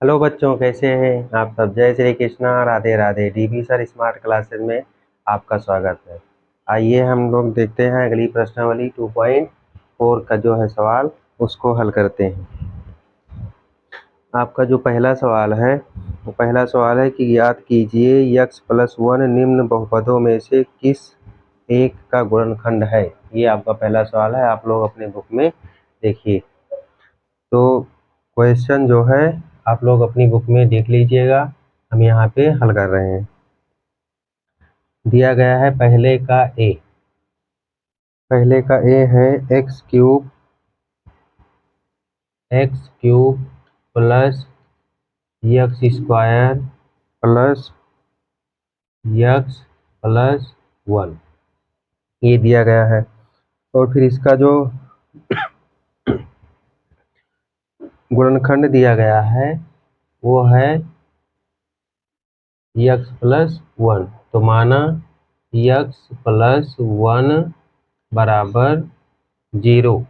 Hello बच्चों, कैसे हैं आप सब। जय Shri Krishna, Radhe Radhe. DB sir smart classes में आपका स्वागत है। आइए हम लोग देखते हैं अगली प्रश्नावली 2.4 का जो है सवाल, उसको हल करते हैं। आपका जो पहला सवाल है वो पहला सवाल है कि याद कीजिए x+1 निम्न बहुपदों में से किस एक का गुणनखंड है। ये आपका पहला सवाल है, आप लोग अपने बुक में देखिए। तो क्वेश्चन जो है आप लोग अपनी बुक में देख लीजिएगा, हम यहाँ पे हल कर रहे हैं। दिया गया है पहले का ए है x³ plus x² plus x+1, ये दिया गया है। और फिर इसका जो गुणनखंड दिया गया है वो है x+1। तो माना x+1 बराबर 0,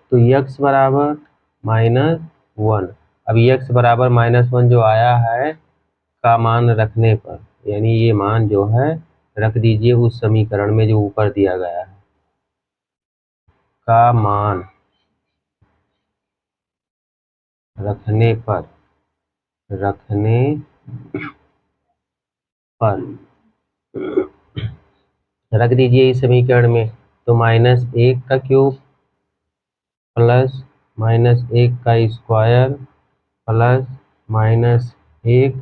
तो x बराबर -1। अब x बराबर -1 जो आया है का मान रखने पर, यानी ये मान जो है रख दीजिए उस समीकरण में जो ऊपर दिया गया है। का मान रखने पर रख दीजिए इस समीकरण में। तो -1 का क्यूब प्लस -1 का स्क्वायर प्लस -1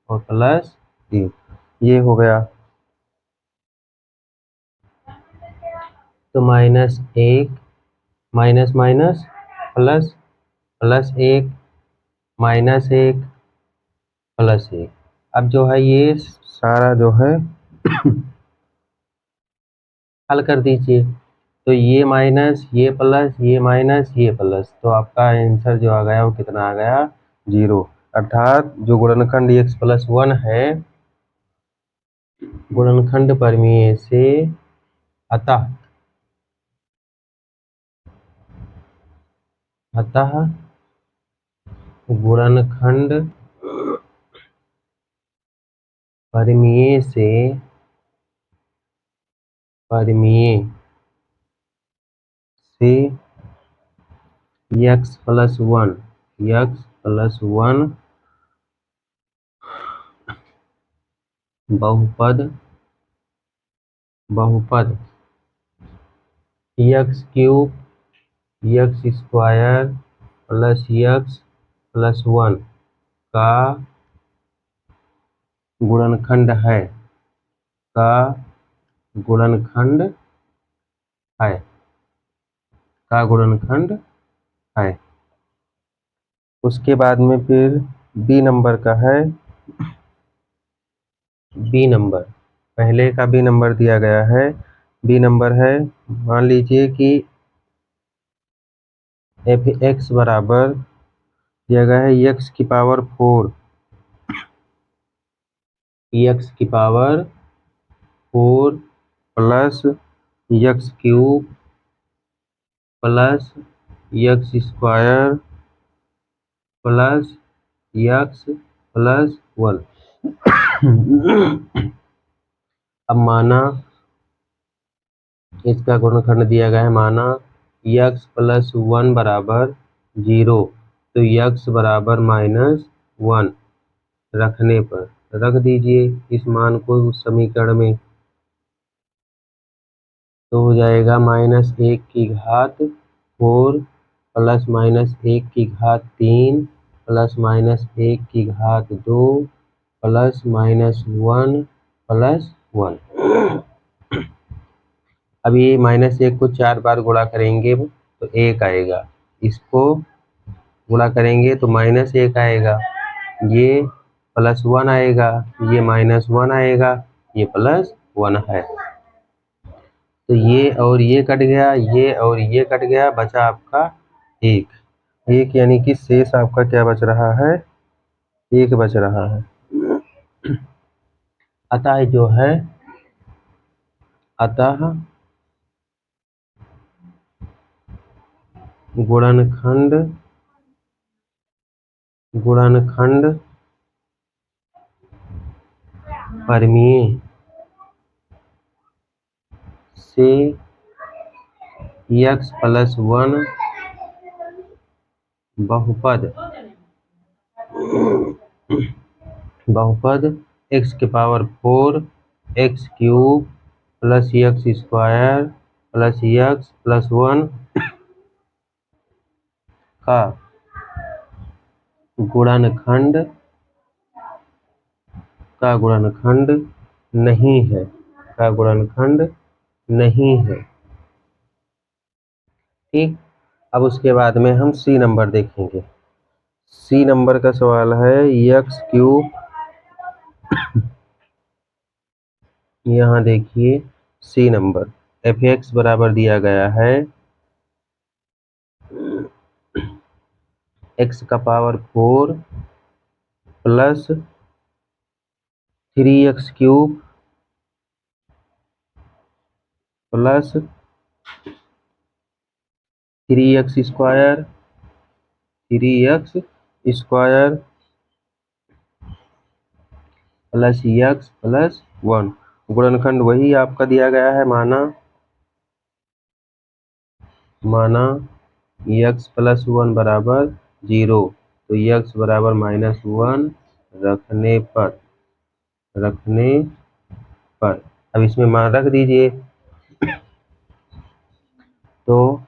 और प्लस 1, ये हो गया। तो -1 माइनस माइनस प्लस, +1 -1 +1। अब जो है ये सारा जो है हल कर दीजिए। तो ये माइनस, ये प्लस, ये माइनस, ये प्लस, तो आपका आंसर जो आ गया वो कितना आ गया? 0। अर्थात जो गुणनखंड x+1 है, गुणनखंड परिमेय से अतः गुणनखंड परिमेय से x+1 बहुपद x³ x² प्लस x+1 का गुणनखंड है उसके बाद में फिर बी नंबर का है। बी नंबर, पहले का बी नंबर दिया गया है। बी नंबर है, मान लीजिए कि f(x) बराबर दिया गया है x⁴, x⁴ plus x³ plus x² plus x+1। अब माना इसका गुणनखंड दिया गया है, माना x+1 बराबर 0, तो x बराबर -1 रखने पर रख दीजिए इस मान को उस समीकरण में। तो हो जाएगा -1⁴ प्लस -1�3 प्लस -1�2 प्लस -1 प्लस 1। अब ये -1 को 4 बार गुणा करेंगे तो 1 आएगा, इसको गुणा करेंगे तो -1 आएगा, ये +1 आएगा, ये -1 आएगा, ये +1 है। तो ये और ये कट गया, ये और ये कट गया, बचा आपका 1 यानी कि शेष आपका क्या बच रहा है? 1 बच रहा है। अतः जो है गुणनखंड गुणनखंड परमीय से x+1 बहुपद x⁴ x³ + x² + x+1 का गुणनखंड नहीं है, ठीक। अब उसके बाद में हम सी नंबर देखेंगे। सी नंबर का सवाल है x³, यहाँ देखिए सी नंबर f(x) बराबर दिया गया है x⁴ plus 3x³ plus 3x² plus x+1। गुणनखंड वही आपका दिया गया है, माना x+1 बराबर 0, तो x बराबर -1 रखने पर अब इसमें मान रख दीजिए, तो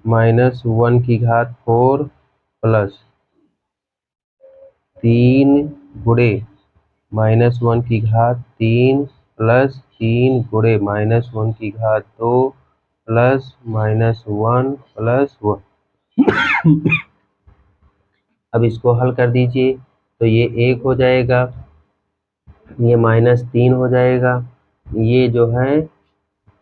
-1⁴ प्लस 3 गुणे -1�3 प्लस 3 गुणे -1�2 प्लस -1 प्लस 1। अब इसको हल कर दीजिए, तो ये 1 हो जाएगा, ये -3 हो जाएगा, ये जो है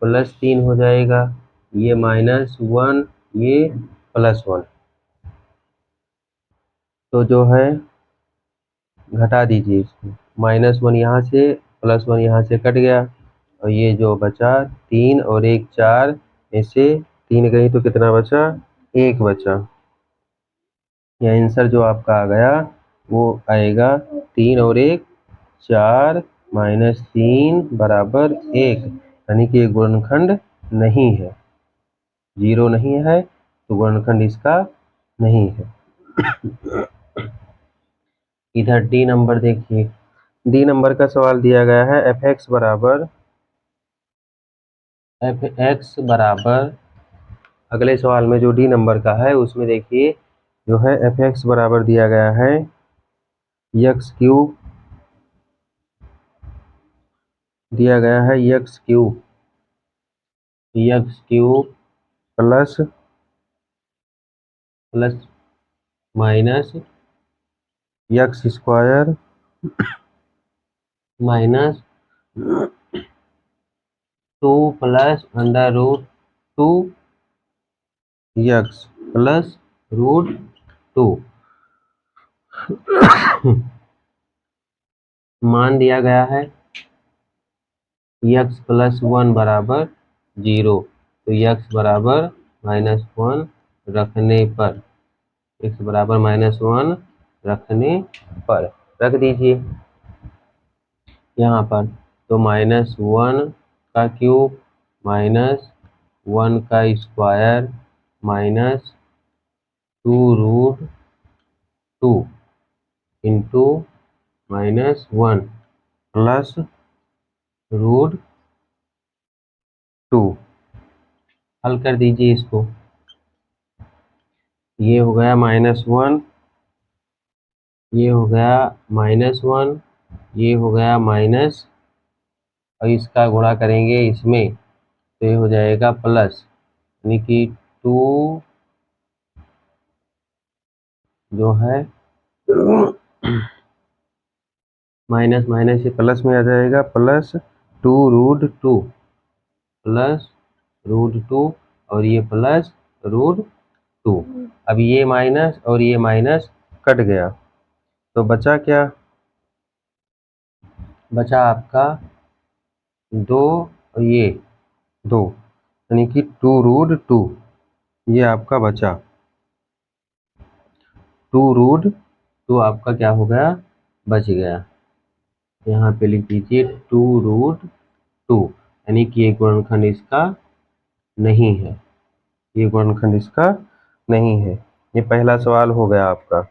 +3 हो जाएगा, ये -1, ये +1। तो जो है घटा दीजिए इसको, -1 यहाँ से +1 यहाँ से कट गया, और ये जो बचा 3 और 1 4, ऐसे 3 गई तो कितना बचा, 1 बचा। यह आंसर जो आपका आ गया वो आएगा 3 और 1 4 -3 बराबर 1, यानी कि गुणनखंड नहीं है, 0 नहीं है, तो गुणनखंड इसका नहीं है। इधर डी नंबर देखिए, डी नंबर का सवाल दिया गया है f(x) बराबर अगले सवाल में जो डी नंबर का है उसमें देखिए जो है f(x) बराबर दिया गया है x³ दिया गया है x³ plus minus x² minus 2 plus √2 x plus √2। मान दिया गया है x+1 बराबर 0, तो x बराबर -1 रखने पर, x बराबर -1 रखने पर रख दीजिए यहाँ पर, तो -1 का क्यूब -1 का स्क्वायर माइनस 2√2 इंटू -1 प्लस √2। हल कर दीजिए इसको, ये हो गया -1, ये हो गया -1, ये हो गया माइनस, और इसका गुणा करेंगे इसमें तो ये हो जाएगा प्लस, यानी कि 2 जो है माइनस माइनस ये प्लस में आ जाएगा, प्लस 2√2 प्लस √2 और ये प्लस √2। अब ये माइनस और ये माइनस कट गया, तो बचा क्या, बचा आपका 2 और ये 2, यानी कि 2√2 ये आपका बचा 2√2। तो आपका क्या हो गया, बच गया। यहाँ पे लिख दीजिए 2√2, यानी कि ये गुणनखंड इसका नहीं है, ये गुणनखंड इसका नहीं है। ये पहला सवाल हो गया आपका।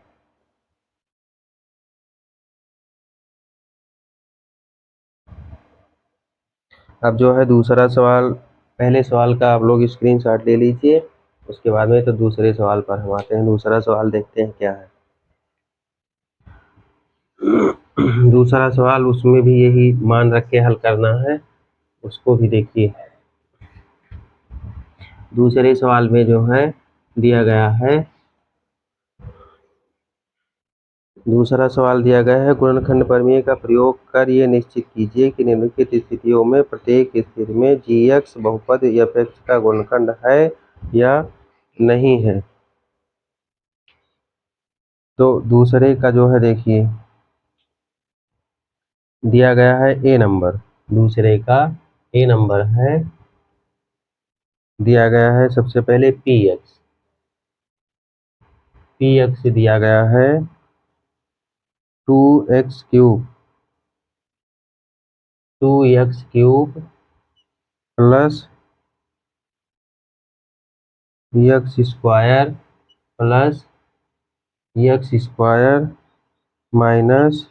अब जो है दूसरा सवाल, पहले सवाल का आप लोग स्क्रीनशॉट ले लीजिए, उसके बाद में तो दूसरे सवाल पर हम आते हैं। दूसरा सवाल देखते हैं क्या है। दूसरा सवाल, उसमें भी यही मान रख के हल करना है, उसको भी देखिए। दूसरे सवाल में जो है दिया गया है, दूसरा सवाल दिया गया है गुणनखंड प्रमेय का प्रयोग कर ये निश्चित कीजिए कि निम्नलिखित स्थितियों में प्रत्येक स्थिति में g(x) बहुपद f(x) का गुणनखंड है या नहीं है। तो दूसरे का जो है देखिए दिया गया है ए नंबर, दूसरे का ए नंबर है, दिया गया है सबसे पहले px दिया गया है 2x³ 2x³ plus x² plus x² minus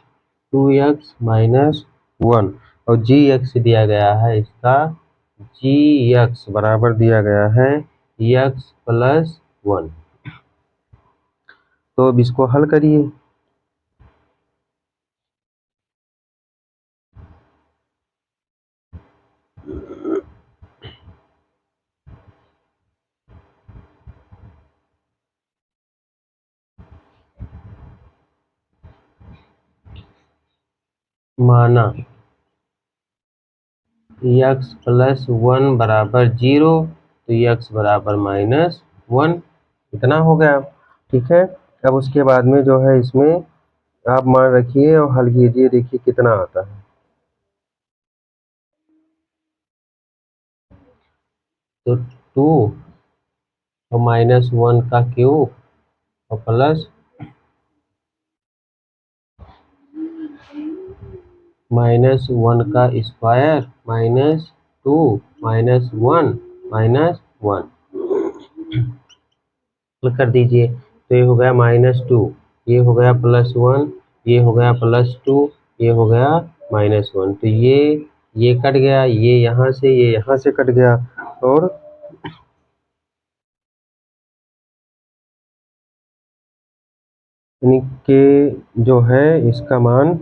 2x minus 1, और gx दिया गया है इसका, gx बराबर दिया गया है x प्लस 1। तो अब इसको हल करिए। माना x प्लस 1 बराबर 0, तो x बराबर -1, इतना हो गया। ठीक है, अब उसके बाद में जो है इसमें आप मान रखिए और हल कीजिए, देखिए कितना आता है। तो 2 और -1 का क्यूब और प्लस -1 का स्क्वायर माइनस 2 -1 -1 कर दीजिए। तो ये हो गया -2, ये हो गया +1, ये हो गया +2, ये हो गया -1। तो ये कट गया, ये यहाँ से, ये यहाँ से कट गया, और यानी कि जो है इसका मान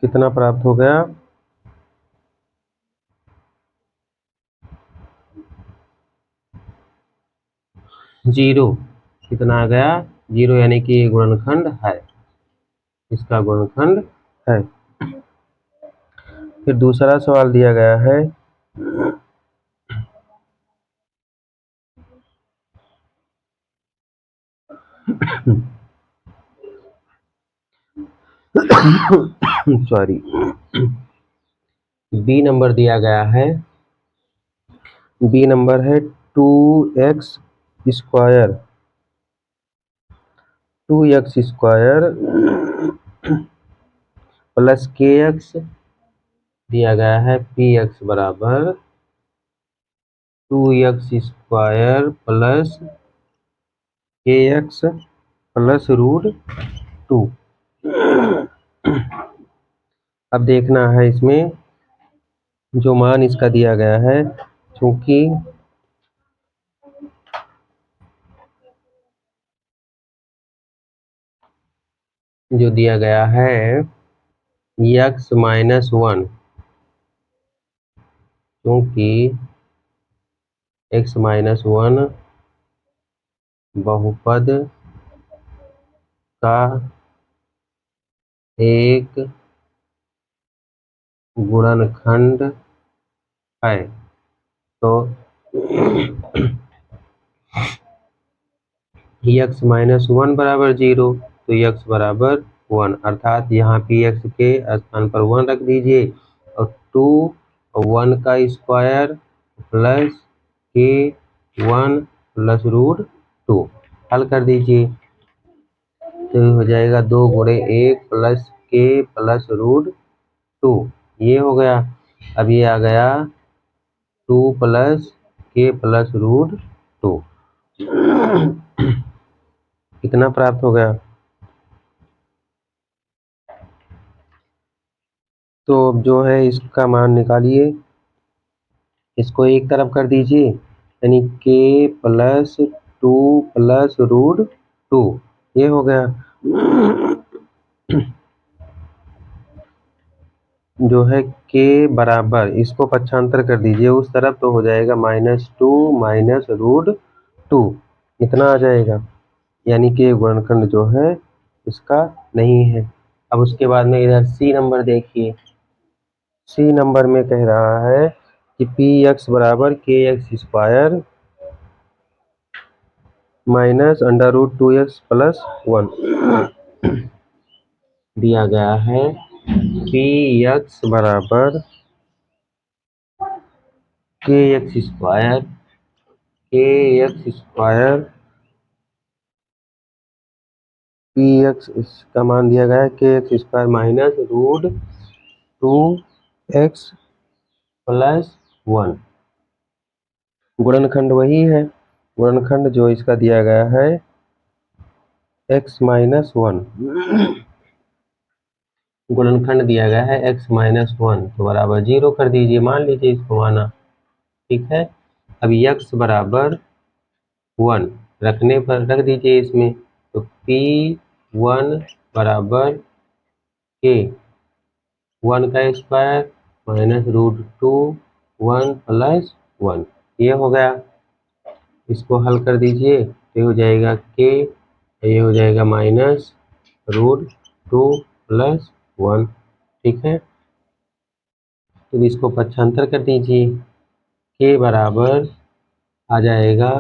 कितना प्राप्त हो गया, 0। कितना आ गया, 0, यानी कि ये गुणनखंड है, इसका गुणनखंड है। फिर दूसरा सवाल दिया गया है सॉरी, बी नंबर दिया गया है, बी नंबर है 2x² 2x² प्लस kx दिया गया है, px बराबर 2x² प्लस kx प्लस √2। अब देखना है इसमें जो मान इसका दिया गया है, चूंकि जो दिया गया है x -1, क्योंकि x -1 बहुपद का एक गुणनखंड है, तो x -1 बराबर 0, तो x बराबर 1, अर्थात यहाँ px के स्थान पर 1 रख दीजिए, और 2 और 1 का स्क्वायर प्लस k 1 प्लस √2 हल कर दीजिए। तो हो जाएगा 2 × 1 + k + √2, ये हो गया। अब ये आ गया 2 + k + √2, कितना प्राप्त हो गया? तो अब जो है इसका मान निकालिए, इसको एक तरफ कर दीजिए, यानी k + 2 + √2, ये हो गया। जो है k बराबर, इसको पक्षांतर कर दीजिए उस तरफ, तो हो जाएगा -2 - √2, इतना आ जाएगा, यानी कि गुणनखंड जो है इसका नहीं है। अब उसके बाद में इधर सी नंबर देखिए, सी नंबर में कह रहा है कि px बराबर kx² -√2x + 1 दिया गया है। px बराबर kx² px इसका मान दिया गया है kx² -√2x + 1, गुणनखंड वही है, गुणनखंड जो इसका दिया गया है x - 1, गुणनखंड दिया गया है x - 1, तो बराबर 0 कर दीजिए, मान लीजिए इसको माना, ठीक है। अब x बराबर 1 रखने पर रख दीजिए इसमें, तो p1 बराबर k 1 का स्क्वायर -√2 1 + 1, ये हो गया। इसको हल कर दीजिए, ये हो जाएगा k, ये हो जाएगा -√2 + 1, ठीक है। तो इसको पक्षांतर कर दीजिए, k बराबर आ जाएगा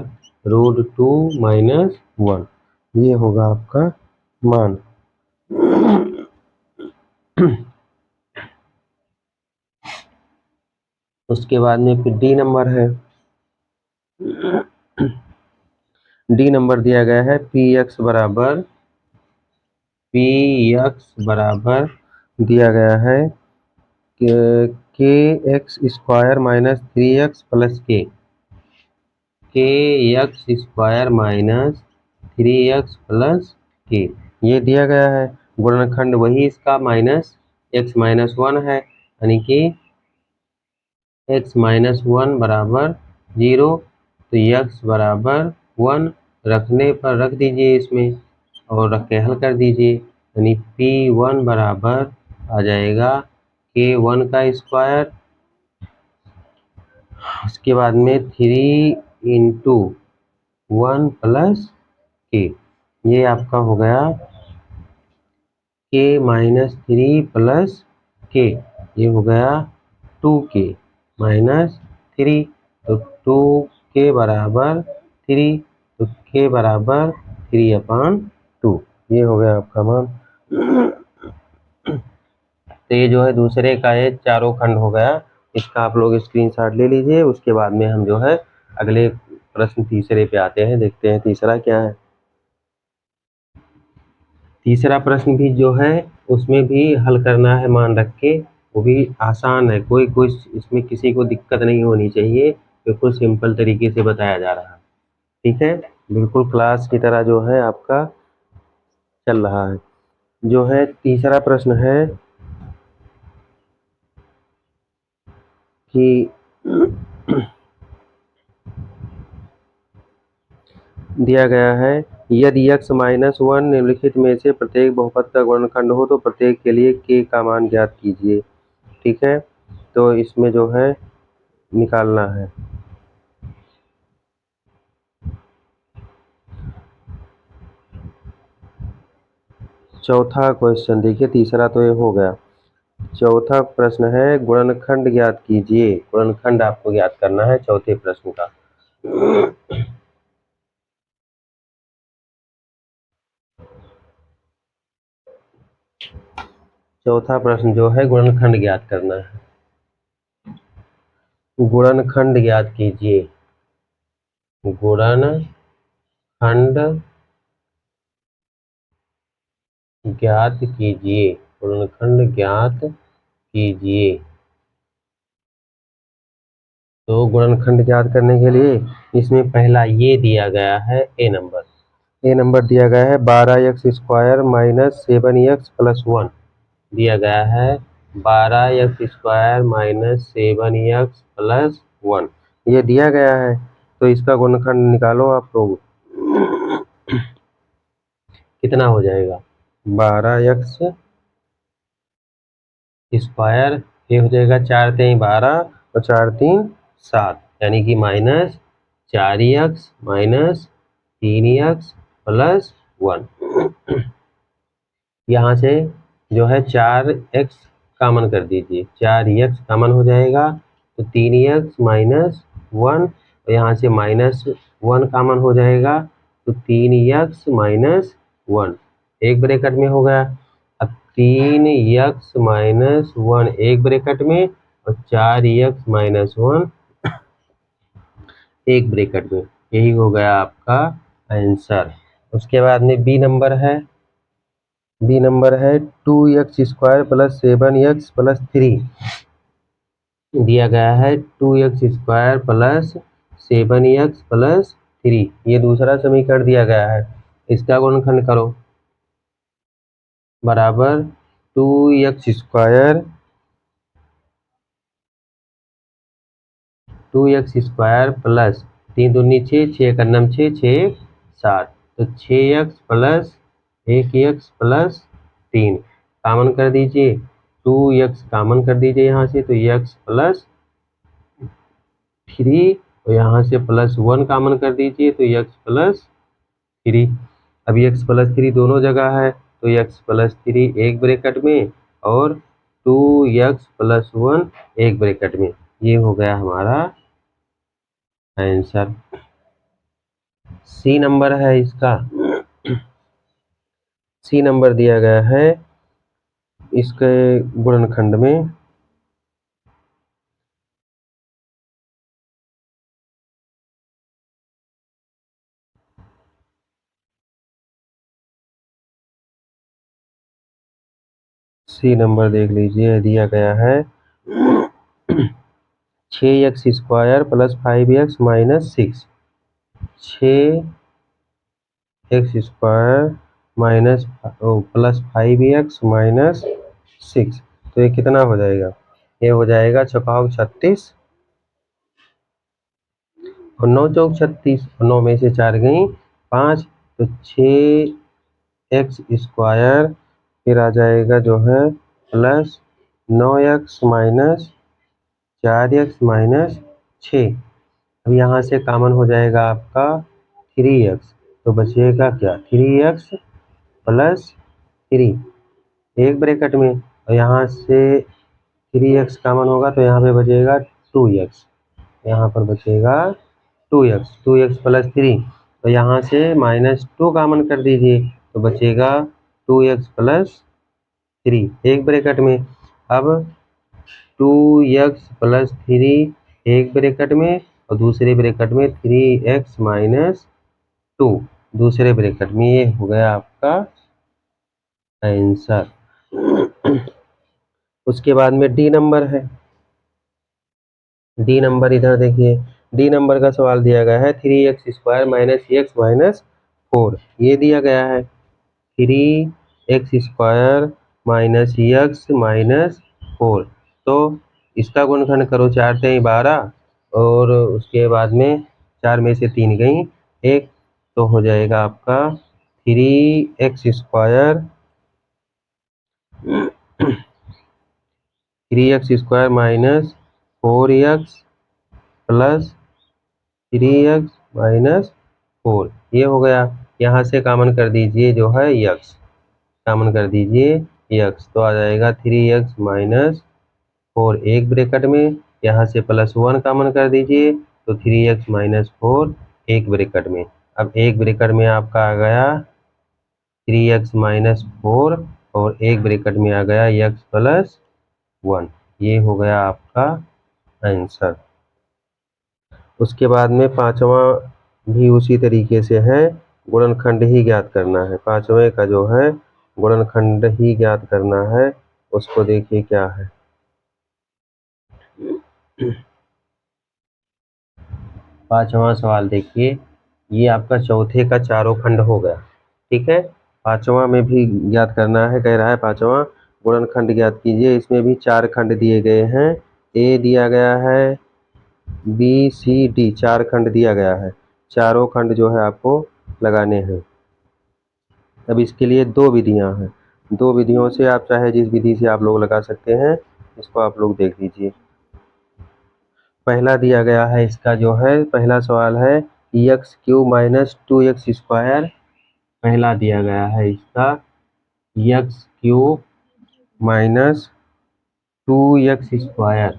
√2 - 1, ये होगा आपका मान। उसके बाद में फिर डी नंबर है, डी नंबर दिया गया है px बराबर दिया गया है kx² -3x + k, kx² -3x + k, ये दिया गया है। गुणनखंड वही इसका -x - 1 है, यानी कि x - 1 बराबर 0, तो x बराबर 1 रखने पर रख दीजिए इसमें, और रख के हल कर दीजिए, यानी p1 बराबर आ जाएगा k1 का स्क्वायर, उसके बाद में 3 × 1 + k, ये आपका हो गया k - 3 + k, ये हो गया 2k - 3, तो 2k बराबर 3, तो k बराबर 3/2, ये हो गया आपका मान। तो ये जो है दूसरे का ये चारों खंड हो गया, इसका आप लोग स्क्रीनशॉट ले लीजिए। उसके बाद में हम जो है अगले प्रश्न तीसरे पे आते हैं, देखते हैं तीसरा क्या है। तीसरा प्रश्न भी जो है उसमें भी हल करना है मान रख के, वो भी आसान है, कोई इसमें किसी को दिक्कत नहीं होनी चाहिए, बिल्कुल सिंपल तरीके से बताया जा रहा है, ठीक है, बिल्कुल क्लास की तरह जो है आपका चल रहा है। जो है तीसरा प्रश्न है कि दिया गया है यदि x - 1 निम्नलिखित में से प्रत्येक बहुपद का गुणनखंड हो तो प्रत्येक के लिए k का मान ज्ञात कीजिए, ठीक है। तो इसमें जो है निकालना है, चौथा क्वेश्चन देखिए, तीसरा तो ये हो गया, चौथा प्रश्न है गुणनखंड ज्ञात कीजिए, गुणनखंड आपको ज्ञात करना है चौथे प्रश्न का। चौथा प्रश्न जो है गुणनखंड ज्ञात करना है, गुणनखंड ज्ञात कीजिए, गुणनखंड ज्ञात कीजिए, गुणनखंड ज्ञात कीजिए। तो गुणनखंड ज्ञात करने के लिए इसमें पहला ये दिया गया है ए नंबर दिया गया है 12x² माइनस 7x प्लस 1 दिया गया है 12x² माइनस 7x प्लस 1 ये दिया गया है। तो इसका गुणनखंड निकालो आप लोग, कितना हो जाएगा 12x² ये हो जाएगा 4 3 12 और 4 3 7 यानी कि minus 4x minus 3x plus 1। यहाँ से जो है 4x कॉमन कर दीजिए, 4x कॉमन हो जाएगा तो 3x माइनस 1 और यहाँ से माइनस 1 कॉमन हो जाएगा तो 3x माइनस 1 एक ब्रैकेट में हो गया। अब 3x माइनस 1 एक ब्रैकेट में और 4x माइनस 1 एक ब्रैकेट में, यही हो गया आपका आंसर। उसके बाद में बी नंबर है 2x² प्लस 7x प्लस 3 दिया गया है 2x² प्लस 7x प्लस 3 ये दूसरा समीकरण दिया गया है। इसका गुणनखंड करो बराबर 2x² प्लस 3 दूनी 6 6 का नम 6 6 7 तो 6x plus 1x plus 3 common कर दीजिए, 2x कॉमन कर दीजिए यहाँ से तो x प्लस 3 और यहाँ से प्लस 1 कॉमन कर दीजिए तो x प्लस 3। अब x प्लस 3 दोनों जगह है तो x प्लस 3 एक ब्रैकेट में और 2x प्लस 1 एक ब्रैकेट में, ये हो गया हमारा आंसर। सी नंबर है इसका, सी नंबर दिया गया है इसके गुणनखंड में सी नंबर देख लीजिए दिया गया है 6x² plus 5x minus 6 6x² minus plus 5x minus 6 तो ये कितना हो जाएगा, ये हो जाएगा 6 36 और 9 चौक 36 और 9 में से 4 गई 5 तो 6x² फिर आ जाएगा जो है plus 9x minus 4x minus 6। अब यहाँ से कॉमन हो जाएगा आपका 3x तो बचेगा क्या 3x प्लस 3 एक ब्रैकेट में और यहाँ से 3x कॉमन होगा तो यहाँ पे बचेगा 2x, यहाँ पर बचेगा 2x प्लस 3 तो यहाँ से माइनस 2 कॉमन कर दीजिए तो बचेगा 2x प्लस 3 एक ब्रैकेट में। अब 2x प्लस 3 एक ब्रैकेट में और दूसरे ब्रैकेट में 3x माइनस 2 दूसरे ब्रैकेट में, ये हो गया आपका आंसर। उसके बाद में डी नंबर है, डी नंबर इधर देखिए, डी नंबर का सवाल दिया गया है 3x² माइनस x माइनस 4 ये दिया गया है 3x² माइनस x माइनस 4 तो इसका गुणनखंड करो 4 3 12 और उसके बाद में 4 में से 3 गई 1 तो हो जाएगा आपका 3x² 3x² minus 4x plus 3x minus 4 ये हो गया। यहाँ से कॉमन कर दीजिए जो है x, कॉमन कर दीजिए x तो आ जाएगा 3x माइनस 4 एक ब्रैकेट में, यहाँ से प्लस 1 कॉमन कर दीजिए तो 3x माइनस 4 एक ब्रैकेट में। अब एक ब्रैकेट में आपका आ गया 3x माइनस 4 और एक ब्रैकेट में आ गया x प्लस 1, ये हो गया आपका आंसर। उसके बाद में पांचवा भी उसी तरीके से है, गुणनखंड ही ज्ञात करना है। पांचवें का जो है गुणनखंड ही ज्ञात करना है, उसको देखिए क्या है। पांचवा सवाल देखिए, ये आपका चौथे का चारों खंड हो गया, ठीक है। पांचवा में भी ज्ञात करना है, कह रहा है पांचवा गुणनखंड ज्ञात कीजिए। इसमें भी चार खंड दिए गए हैं, ए दिया गया है, बी सी डी, चार खंड दिया गया है। चारों खंड जो है आपको लगाने हैं। अब इसके लिए दो विधियां हैं, दो विधियों से आप चाहे जिस विधि से आप लोग लगा सकते हैं, इसको आप लोग देख लीजिए। पहला दिया गया है, इसका जो है पहला सवाल है एक्स क्यूब माइनस 2x²। पहला दिया गया है इसका x cube minus 2x²,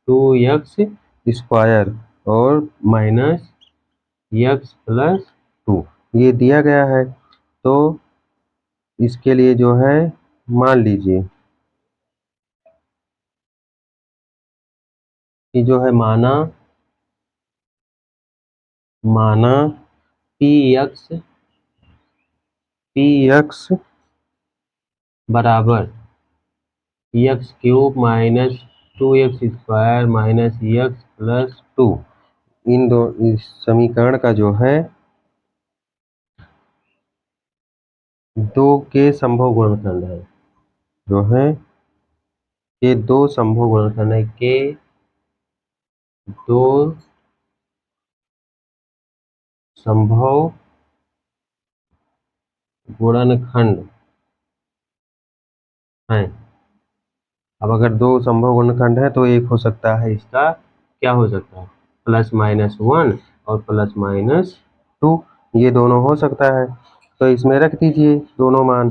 2x² और माइनस x+2 ये दिया गया है। तो इसके लिए जो है मान लीजिए कि जो है माना px बराबर x cube minus 2x² minus x+2। इन दो इस समीकरण का जो है दो के संभव गुणनखंड है, जो है ये दो संभव गुणनखंड है, के दो संभव गुणनखंड हैं। अब अगर दो संभव गुणनखंड है तो एक हो सकता है इसका क्या हो सकता है, +-1 और +-2, ये दोनों हो सकता है। तो इसमें रख दीजिए दोनों मान।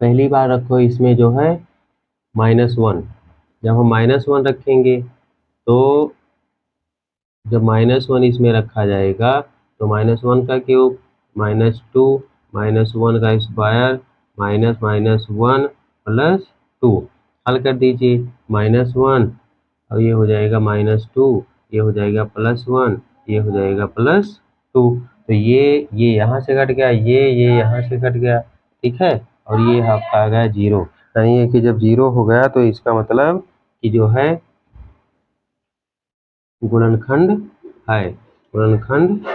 पहली बार रखो इसमें जो है -1, जब हम -1 रखेंगे तो जब -1 इसमें रखा जाएगा तो -1 का क्यूब -2 -1 का स्क्वायर -1 +2 हल कर दीजिए। -1 और ये हो जाएगा -2, ये हो जाएगा +1, ये हो जाएगा +2। तो ये यहाँ से कट गया, ये यहाँ से कट गया, ठीक है। और ये आपका आ गया 0, यानी है कि जब 0 हो गया तो इसका मतलब कि जो है गुणनखंड है, गुणनखंड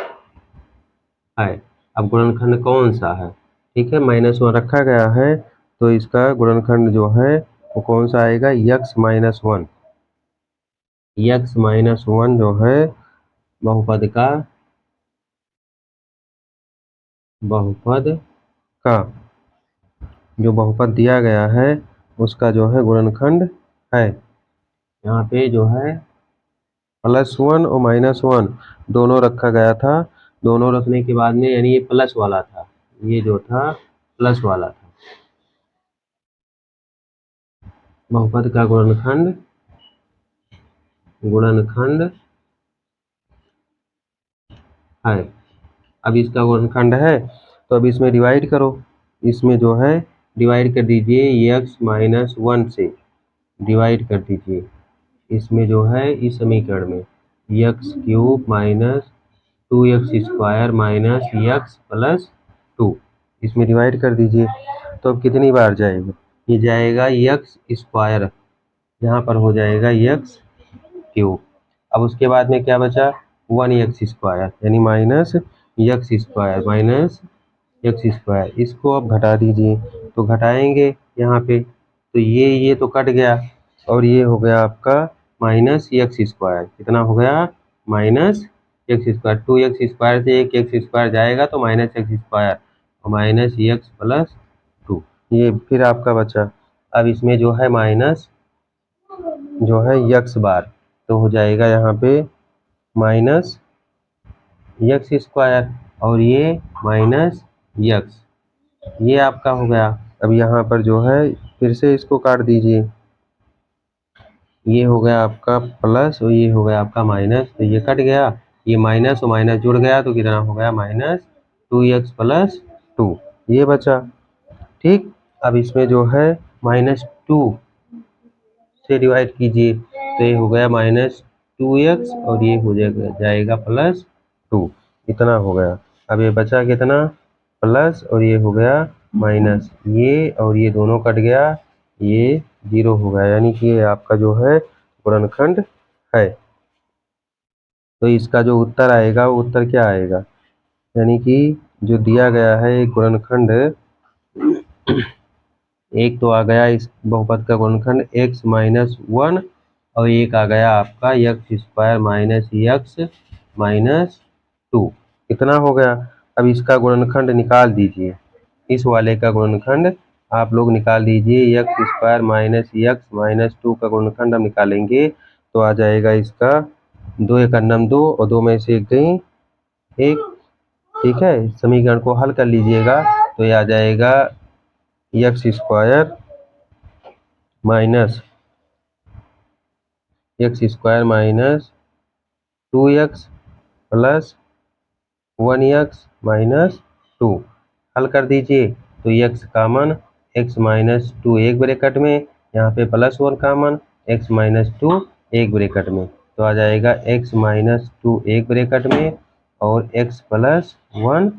है। अब गुणनखंड कौन सा है, ठीक है, -1 रखा गया है तो इसका गुणनखंड जो है वो कौन सा आएगा, x-1। x-1 जो है बहुपद का जो बहुपद दिया गया है उसका जो है गुणनखंड है। यहाँ पे जो है +1 और -1 दोनों रखा गया था, दोनों रखने के बाद में यानी ये प्लस वाला था, ये जो था प्लस वाला था। बहुपद का गुणनखंड है। अब इसका गुणनखंड है तो अब इसमें डिवाइड करो, इसमें जो है डिवाइड कर दीजिए x-1 से डिवाइड कर दीजिए, इसमें जो है इस समीकरण में x cube minus 2x² minus x+2 इसमें डिवाइड कर दीजिए। तो अब कितनी बार जाएगा, ये जाएगा x², यहाँ पर हो जाएगा x³ अब उसके बाद में क्या बचा 1x² यानी -x², इसको अब घटा दीजिए। तो घटाएंगे यहाँ पे तो ये तो कट गया और ये हो गया आपका -x², कितना हो गया -x², 2x² से एक x² जाएगा तो -x² और -x+2 ये फिर आपका बचा। अब इसमें जो है माइनस जो है x तो हो जाएगा यहाँ पे -x² और ये -x, ये आपका हो गया। अब यहाँ पर जो है फिर से इसको काट दीजिए, ये हो गया आपका प्लस और ये हो गया आपका माइनस, तो ये कट गया, ये माइनस और माइनस जुड़ गया तो कितना हो गया -2x+2 ये बचा, ठीक। अब इसमें जो है -2 से डिवाइड कीजिए तो ये हो गया -2x और ये हो जाएगा +2, इतना हो गया। अब ये बचा कितना प्लस और ये हो गया माइनस, ये और ये दोनों कट गया, ये 0 हो गया, यानी कि ये आपका जो है गुणनखंड है। तो इसका जो उत्तर आएगा वो उत्तर क्या आएगा, यानी कि जो दिया गया है एक गुणनखंड, एक तो आ गया इस बहुपद का गुणनखंड x माइनस 1 और एक आ गया आपका x square minus x minus 2, कितना हो गया। अब इसका गुणनखंड निकाल दीजिए, इस वाले का गुणनखंड आप लोग निकाल दीजिए, x square minus x minus 2 का गुणनखंड हम निकालेंगे तो आ जाएगा इसका 2 एक अन्नम 2 और 2 में से एक गई एक, ठीक है। समीकरण को हल कर लीजिएगा तो ये आ जाएगा x square minus x square minus 2x plus 1x minus 2, हल कर दीजिए तो x कामन, x माइनस 2 एक ब्रैकेट में, यहाँ पे प्लस 1 कामन, x माइनस 2 एक ब्रैकेट में, तो आ जाएगा x माइनस 2 एक ब्रैकेट में और x प्लस 1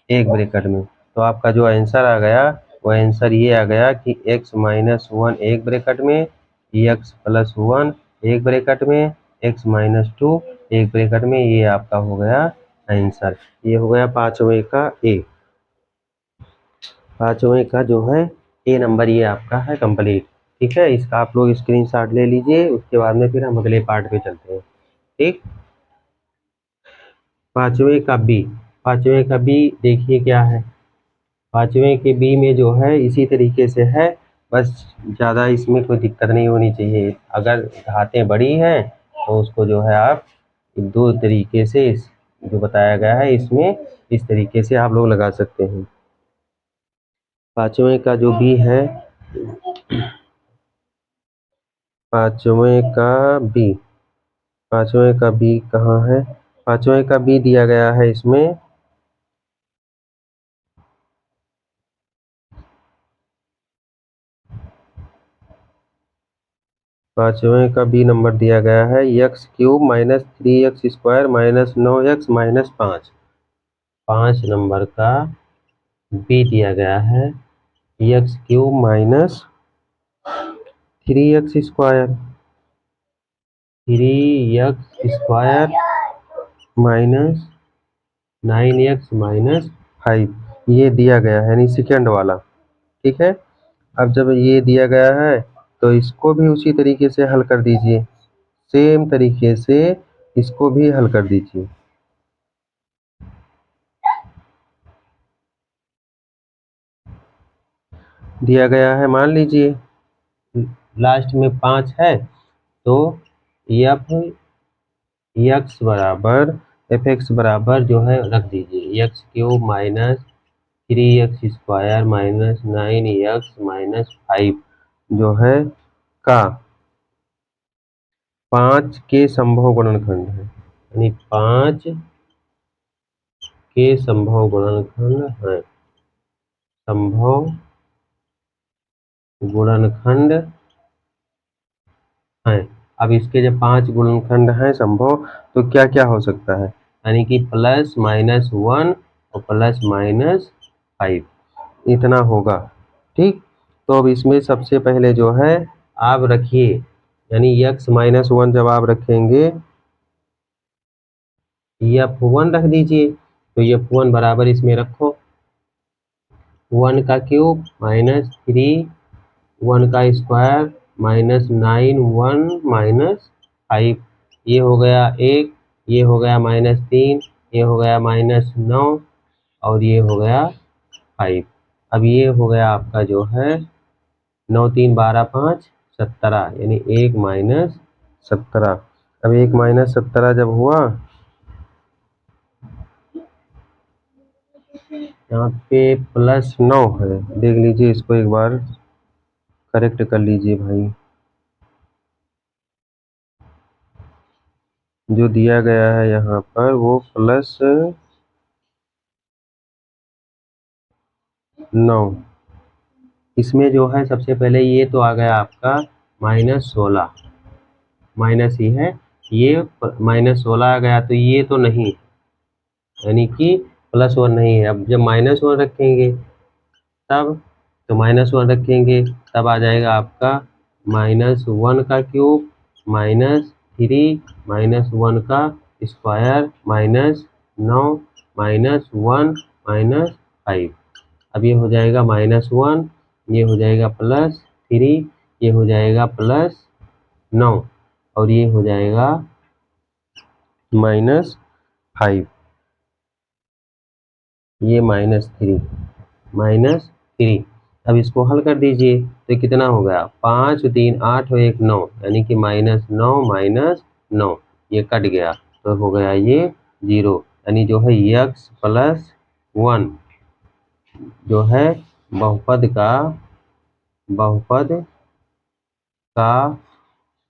एक ब्रैकेट में। तो आपका जो आंसर आ गया वो आंसर ये आ गया कि x माइनस 1 एक ब्रैकेट में, x प्लस 1 एक ब्रैकेट में, x माइनस 2 एक ब्रैकेट में, ये आपका हो गया आंसर। ये हो गया पांचवें का ए, पांचवें का जो है ए नंबर ये आपका है कंप्लीट, ठीक है। इसका आप लोग स्क्रीनशॉट ले लीजिए, उसके बाद में फिर हम अगले पार्ट पे चलते हैं, ठीक। पांचवें का बी, पांचवें का बी देखिए क्या है, पांचवें के बी में जो है इसी तरीके से है, बस ज़्यादा इसमें कोई दिक्कत नहीं होनी चाहिए। अगर घातें बड़ी हैं तो उसको जो है आप दो तरीके से जो बताया गया है इसमें इस तरीके से आप लोग लगा सकते हैं। पांचवें का जो बी है, पांचवें का बी, पांचवें का बी कहाँ है, पांचवें का बी दिया गया है इसमें, पांचवें का बी नंबर दिया गया है x cube minus 3x square minus 9x minus 5, 5 number का बी दिया गया है x cube minus 3x square, 3x square minus 9x minus 5, ये दिया गया है यानी सेकेंड वाला, ठीक है। अब जब ये दिया गया है तो इसको भी उसी तरीके से हल कर दीजिए, सेम तरीके से इसको भी हल कर दीजिए। दिया गया है, मान लीजिए लास्ट में 5 है तो एफ एक्स बराबर एफ एक्स बराबर जो है रख दीजिए x cube minus 3x square minus 9x minus 5 जो है का 5 के संभव गुणनखंड है, यानी 5 के संभव गुणनखंड है, संभव गुणनखंड है। अब इसके जब 5 गुणनखंड हैं संभव तो क्या क्या हो सकता है, यानी कि प्लस माइनस 1 और प्लस माइनस 5 इतना होगा, ठीक। तो अब इसमें सबसे पहले जो है आप रखिए, यानी x माइनस 1 जब आप रखेंगे f1 रख दीजिए, तो f1 बराबर इसमें रखो 1 का क्यूब माइनस 3 1 का स्क्वायर माइनस 9 1 माइनस 5, ये हो गया 1, ये हो गया माइनस 3, ये हो गया माइनस 9 और ये हो गया 5। अब ये हो गया आपका जो है 9 3 12 5 17, यानी 1 माइनस 17। अब 1 माइनस 17 जब हुआ, यहाँ पे प्लस 9 है, देख लीजिए इसको एक बार करेक्ट कर लीजिए भाई, जो दिया गया है यहाँ पर वो प्लस 9, इसमें जो है सबसे पहले ये तो आ गया आपका माइनस 16, माइनस ही है, ये माइनस 16 आ गया तो ये तो नहीं, यानी कि +1 नहीं है। अब जब -1 रखेंगे तब, तो -1 रखेंगे तब आ जाएगा आपका -1 का क्यूब -3 -1 का स्क्वायर -9 -1 -5। अब ये हो जाएगा -1, ये हो जाएगा +3, ये हो जाएगा +9 और ये हो जाएगा -5, ये -3। अब इसको हल कर दीजिए तो कितना हो गया, 5 3 8 और 1 9, यानी कि -9 -9 ये कट गया तो हो गया ये 0, यानी जो है x+1 जो है बहुपद का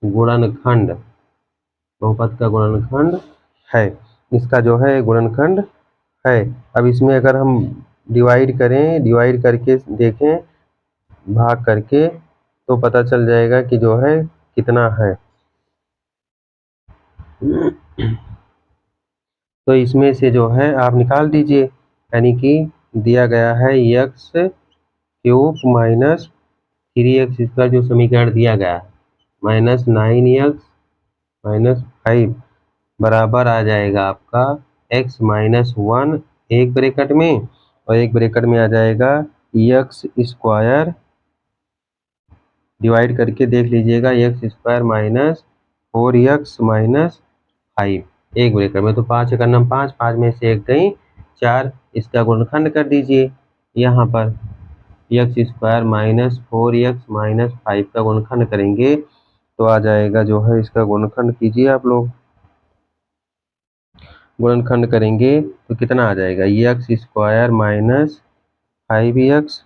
गुणनखंड, बहुपद का गुणनखंड है, इसका जो है गुणनखंड है। अब इसमें अगर हम डिवाइड करके देखें, भाग करके, तो पता चल जाएगा कि जो है कितना है। तो इसमें से जो है आप निकाल दीजिए, यानी कि दिया गया है x³ -3x² जो समीकरण दिया गया है -9x-5 बराबर आ जाएगा आपका x-1 एक ब्रैकेट में और एक ब्रैकेट में आ जाएगा x² डिवाइड करके देख लीजिएगा x² -4x -5 एक ब्रैकेट में, तो 5 का नाम 5, 5 में से 1 गई 4, इसका गुणनखंड कर दीजिए यहाँ पर x² -4x -5 का गुणनखंड करेंगे तो आ जाएगा जो है, इसका गुणनखंड कीजिए आप लोग, गुणनखंड करेंगे तो कितना आ जाएगा, x² -5x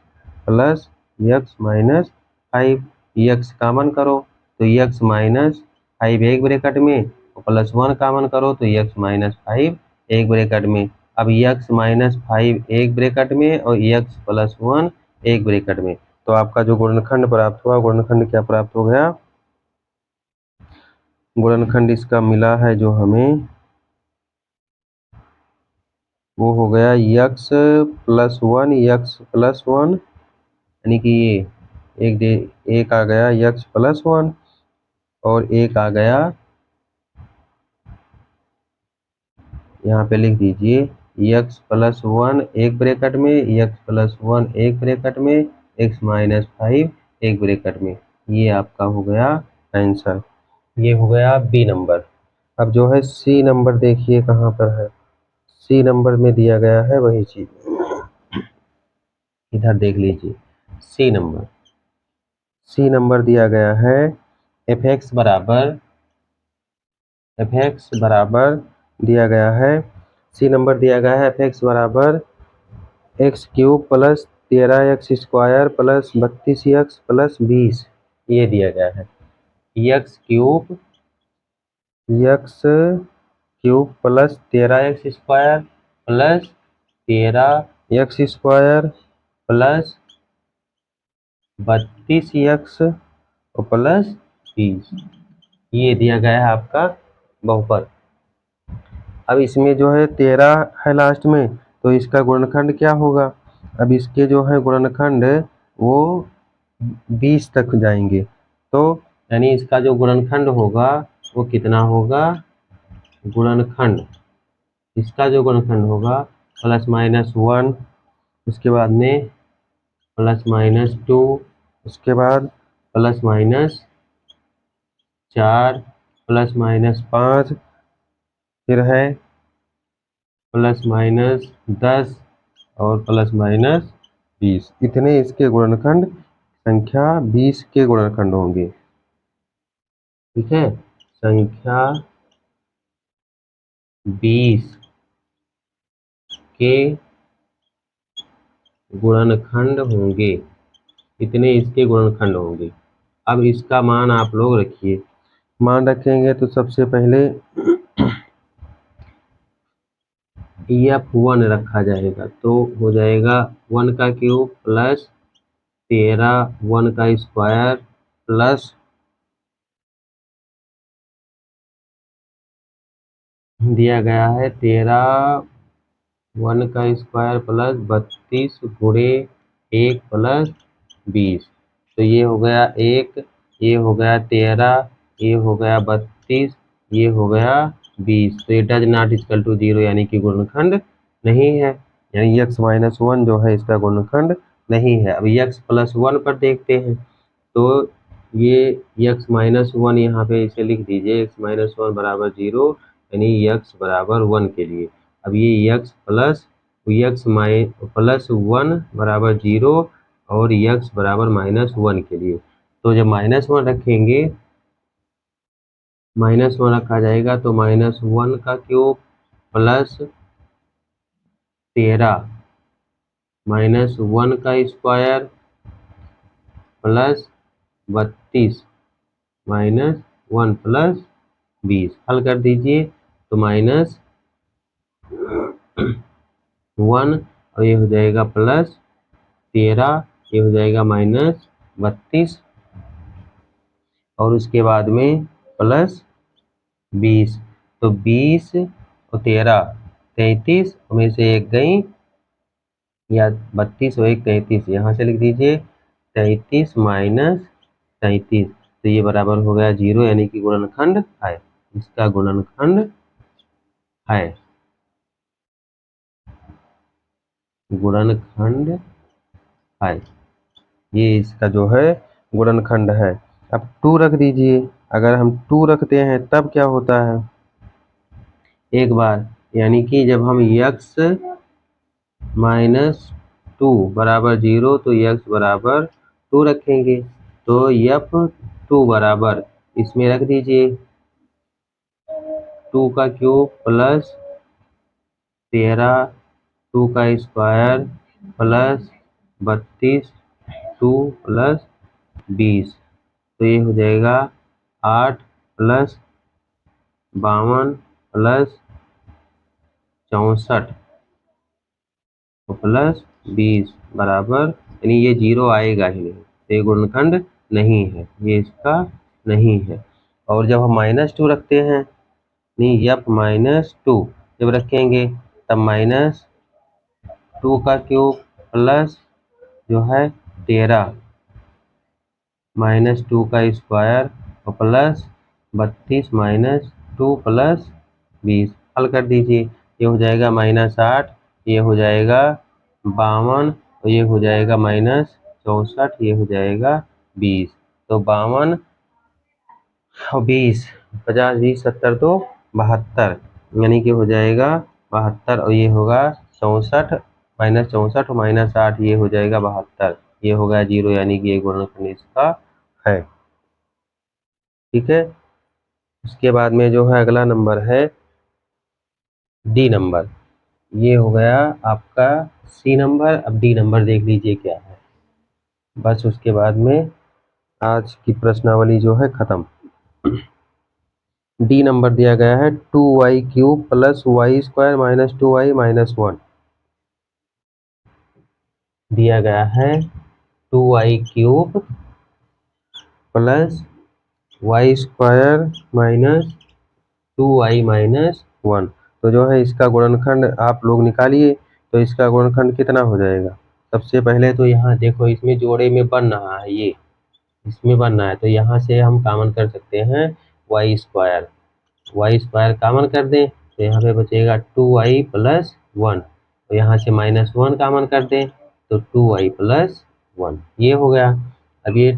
plus x -5, x common करो तो x -5 एक ब्रैकेट में और +1 कॉमन करो तो x -5 एक ब्रैकेट में। अब x -5 एक ब्रैकेट में और x+1 एक ब्रैकेट में, तो आपका जो गुणनखंड प्राप्त हुआ, गुणनखंड क्या प्राप्त हो गया, गुणनखंड इसका मिला है जो हमें, वो हो गया x+1 यानी कि ये एक आ गया x+1 और एक आ गया, यहाँ पे लिख दीजिए x+1 एक ब्रैकेट में, x+1 एक ब्रैकेट में, x -5 एक ब्रैकेट में। ये आपका हो गया आंसर, ये हो गया बी नंबर। अब जो है सी नंबर देखिए कहाँ पर है, सी नंबर में दिया गया है वही चीज, इधर देख लीजिए सी नंबर दिया गया है fx बराबर दिया गया है, सी नंबर दिया गया है fx बराबर x³ plus 13x² plus 32x plus 20, ये दिया गया है x³ plus 13x² plus 13x² plus 32x और प्लस 20, ये दिया गया है आपका बहुपद। अब इसमें जो है 13 है लास्ट में, तो इसका गुणनखंड क्या होगा, अब इसके जो है गुणनखंड वो 20 तक जाएंगे, तो यानी इसका जो गुणनखंड होगा वो कितना होगा, गुणनखंड, इसका जो गुणनखंड होगा +-1, उसके बाद में +-2, उसके बाद +-4 +-5, फिर है +-10 और +-20, इतने इसके गुणनखंड, संख्या 20 के गुणनखंड होंगे, ठीक है, संख्या 20 के गुणनखंड होंगे, इतने इसके गुणनखंड होंगे। अब इसका मान आप लोग रखिए, मान रखेंगे तो सबसे पहले f1 रखा जाएगा, तो हो जाएगा 1 का क्यूब प्लस 13 1 का स्क्वायर प्लस दिया गया है 13 1 का स्क्वायर प्लस 32 गुणे 1 प्लस 20। तो ये हो गया 1, ये हो गया 13, ये हो गया 32, ये हो गया 20। तो ये डज नॉट इक्वल टू 0 यानी कि गुणनखंड नहीं है, यानी x माइनस 1 जो है इसका गुणनखंड नहीं है। अब x प्लस 1 पर देखते हैं। तो ये x माइनस 1 यहाँ पे इसे लिख दीजिए, x माइनस 1 बराबर 0 यानी x बराबर 1 के लिए। अब ये x प्लस प्लस 1 बराबर 0 और x बराबर माइनस 1 के लिए। तो जब माइनस 1 रखेंगे, माइनस 1 रखा जाएगा तो माइनस 1 का क्यूब प्लस 13 माइनस 1 का स्क्वायर प्लस 32 माइनस 1 प्लस 20। हल कर दीजिए तो माइनस 1 और ये हो जाएगा प्लस 13, ये हो जाएगा माइनस 32 और उसके बाद में प्लस 20। तो 20 और 13 33 में से एक गई, या 32 और 1 33, यहाँ से लिख दीजिए 33 माइनस 33। तो ये बराबर हो गया 0 यानी कि गुणनखंड है, इसका गुणनखंड है, गुणनखंड है, ये इसका जो है गुणनखंड है। अब 2 रख दीजिए, अगर हम 2 रखते हैं तब क्या होता है एक बार, यानी कि जब हम x माइनस 2 बराबर 0 तो x बराबर 2 रखेंगे। तो f2 बराबर इसमें रख दीजिए 2 का क्यूब प्लस 13, 2 का स्क्वायर प्लस 32, 2 प्लस 20। तो ये हो जाएगा 8 प्लस 52 प्लस 64 प्लस 20 बराबर, यानी ये 0 आएगा ही नहीं, तो ये गुणनखंड नहीं है, ये इसका नहीं है। और जब हम माइनस 2 रखते हैं, नहीं f माइनस 2 जब रखेंगे तब माइनस 2 का क्यूब प्लस जो है 13 माइनस 2 का स्क्वायर और प्लस 32 माइनस 2 प्लस 20। हल कर दीजिए, ये हो जाएगा माइनस 8, ये हो जाएगा 52 और ये हो जाएगा माइनस 64, ये हो जाएगा 20। तो 52 और 20, 50 20 70 तो 72, यानी कि हो जाएगा 72 और ये होगा 64 माइनस 64 और माइनस 8, ये हो जाएगा 72, ये होगा 0 यानी कि ये गुणनखंड इसका है। ठीक है, उसके बाद में जो है अगला नंबर है डी नंबर, ये हो गया आपका सी नंबर। अब डी नंबर देख लीजिए क्या है, बस उसके बाद में आज की प्रश्नावली जो है खत्म। डी नंबर दिया गया है 2y cube plus Y square minus 2y minus 1 दिया गया है 2y cube plus Y square minus 2y minus 1। तो जो है इसका गुणनखंड आप लोग निकालिए, तो इसका गुणनखंड कितना हो जाएगा। सबसे पहले तो यहाँ देखो, इसमें जोड़े में बन रहा है, ये इसमें बन रहा है, तो यहाँ से हम कॉमन कर सकते हैं वाई स्क्वायर कॉमन कर दें तो यहाँ पे बचेगा 2y प्लस 1, तो यहाँ से माइनस 1 कॉमन कर दें तो 2y प्लस 1, ये हो गया। अब ये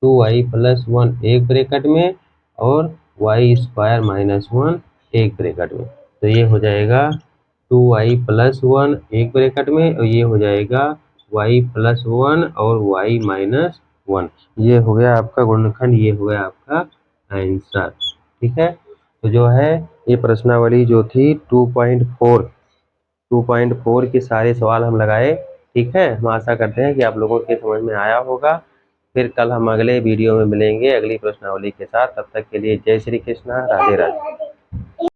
2y प्लस 1 एक ब्रैकेट में और y स्क्वायर माइनस 1 एक ब्रैकेट में, तो ये हो जाएगा 2y प्लस 1 एक ब्रैकेट में और ये हो जाएगा y प्लस 1 और y माइनस 1, ये हो गया आपका गुणनखंड, ये हो गया आपका आंसर। ठीक है, तो जो है ये प्रश्नावली जो थी 2.4 के सारे सवाल हम लगाए। ठीक है, हम आशा करते हैं कि आप लोगों के समझ में आया होगा। फिर कल हम अगले वीडियो में मिलेंगे अगली प्रश्नावली के साथ, तब तक के लिए जय श्री कृष्णा, राधे राधे।